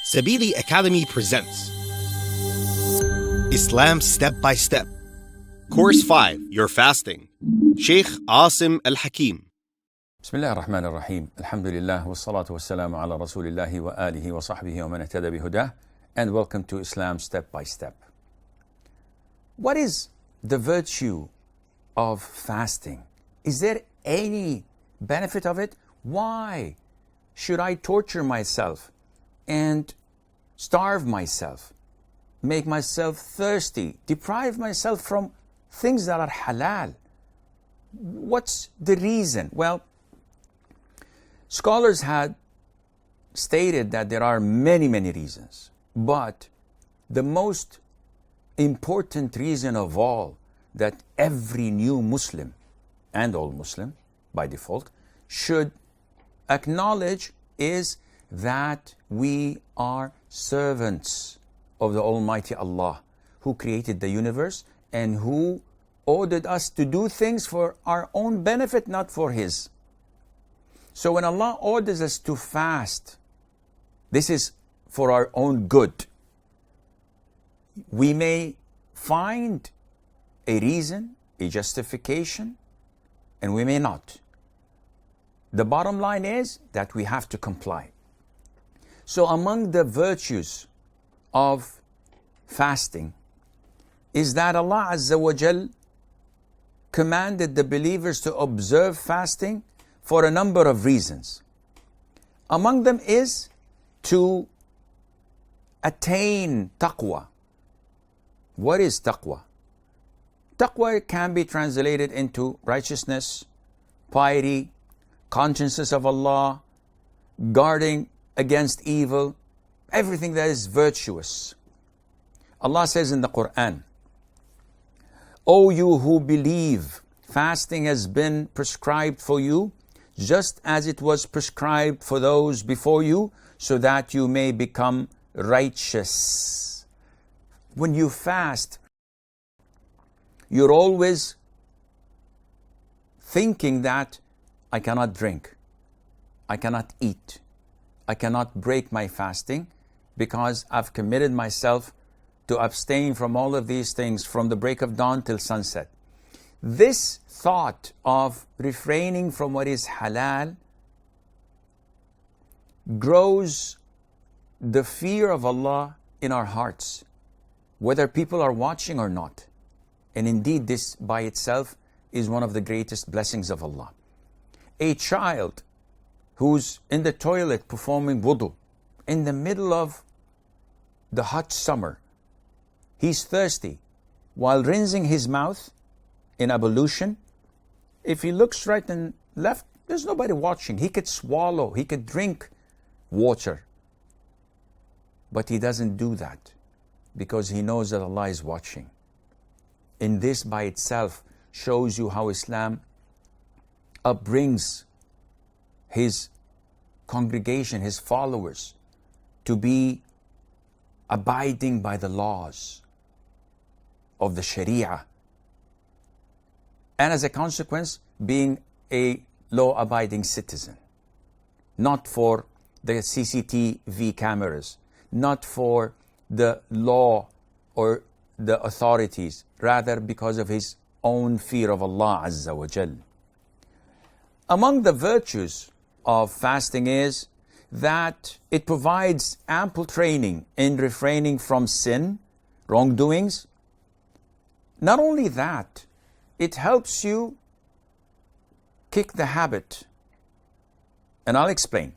Sabili Academy presents Islam Step by Step. Course 5, Your Fasting. Sheikh Asim Al-Hakim. بسم الله الرحمن الرحيم. الحمد لله والصلاة والسلام على رسول الله وآله وصحبه ومن اهتدى بهداه. And welcome to Islam Step by Step. What is the virtue of fasting? Is there any benefit of it? Why should I torture myself and starve myself, make myself thirsty, deprive myself from things that are halal? What's the reason? Well, scholars had stated that there are many reasons, but the most important reason of all that every new Muslim and all Muslim by default should acknowledge is that we are servants of the Almighty Allah, who created the universe and who ordered us to do things for our own benefit, not for His. So when Allah orders us to fast, this is for our own good. We may find a reason, a justification, and we may not. The bottom line is that we have to comply. So among the virtues of fasting is that Allah Azza wa Jal commanded the believers to observe fasting for a number of reasons. Among them is to attain taqwa. What is taqwa? Taqwa can be translated into righteousness, piety, consciousness of Allah, guarding against evil, everything that is virtuous. Allah says in the Quran, O you who believe, fasting has been prescribed for you, just as it was prescribed for those before you, so that you may become righteous. When you fast, you're always thinking that I cannot drink, I cannot eat, I cannot break my fasting because I've committed myself to abstain from all of these things from the break of dawn till sunset. This thought of refraining from what is halal grows the fear of Allah in our hearts, whether people are watching or not. And indeed, this by itself is one of the greatest blessings of Allah. A child who's in the toilet performing wudu in the middle of the hot summer, he's thirsty, while rinsing his mouth in ablution, if he looks right and left, there's nobody watching. He could swallow, he could drink water. But he doesn't do that because he knows that Allah is watching. And this by itself shows you how Islam upbrings his congregation, his followers, to be abiding by the laws of the Sharia. And as a consequence, being a law-abiding citizen. Not for the CCTV cameras, not for the law or the authorities, rather because of his own fear of Allah Azza wa Jal. Among the virtues of fasting is that it provides ample training in refraining from sin, wrongdoings. Not only that, it helps you kick the habit. And I'll explain.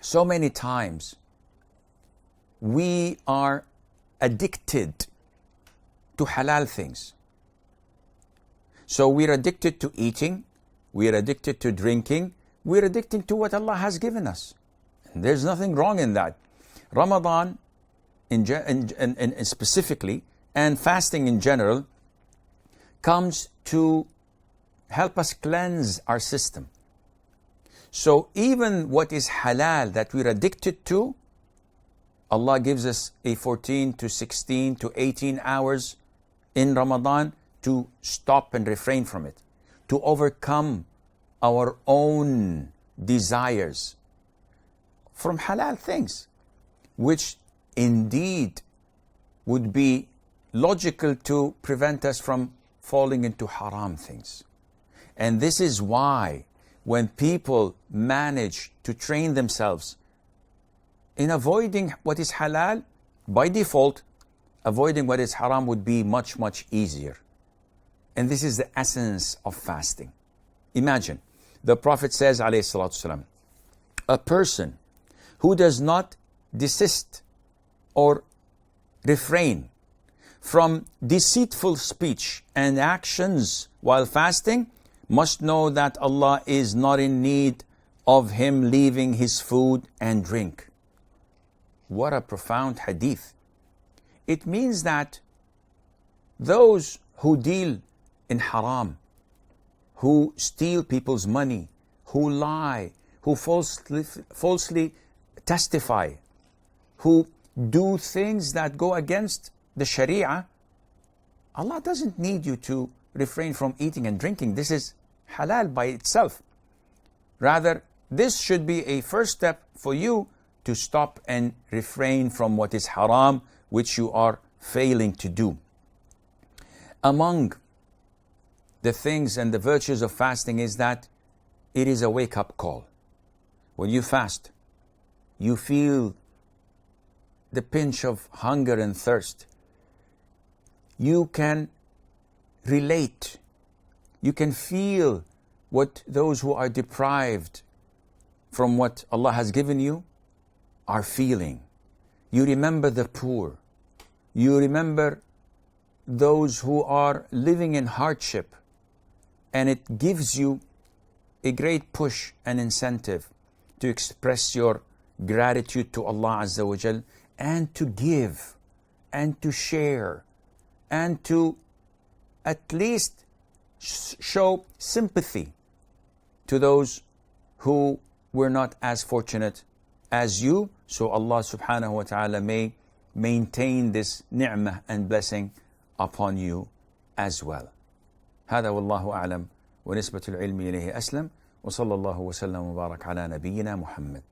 So many times we are addicted to halal things. So we're addicted to eating, we're addicted to drinking, we're addicted to what Allah has given us. And there's nothing wrong in that. Ramadan in specifically, and fasting in general, comes to help us cleanse our system. So even what is halal that we're addicted to, Allah gives us a 14 to 16 to 18 hours in Ramadan to stop and refrain from it, to overcome our own desires from halal things. which indeed would be logical to prevent us from falling into haram things. And this is why when people manage to train themselves in avoiding what is halal, by default, avoiding what is haram would be much, much easier. And this is the essence of fasting. Imagine, the Prophet says, alayhi salatu wasalam, a person who does not desist or refrain from deceitful speech and actions while fasting must know that Allah is not in need of him leaving his food and drink. What a profound hadith. It means that those who deal in haram, who steal people's money, who lie, who falsely testify, who do things that go against the Sharia, Allah doesn't need you to refrain from eating and drinking. This is halal by itself. Rather, this should be a first step for you to stop and refrain from what is haram, which you are failing to do. Among the things and the virtues of fasting is that it is a wake-up call. When you fast, you feel the pinch of hunger and thirst. You can relate. You can feel what those who are deprived from what Allah has given you are feeling. You remember the poor. You remember those who are living in hardship. And it gives you a great push and incentive to express your gratitude to Allah Azza wa Jal, and to give and to share and to at least show sympathy to those who were not as fortunate as you, so Allah subhanahu wa ta'ala may maintain this ni'mah and blessing upon you as well. هذا والله أعلم ونسبة العلم إليه أسلم وصلى الله وسلم وبارك على نبينا محمد.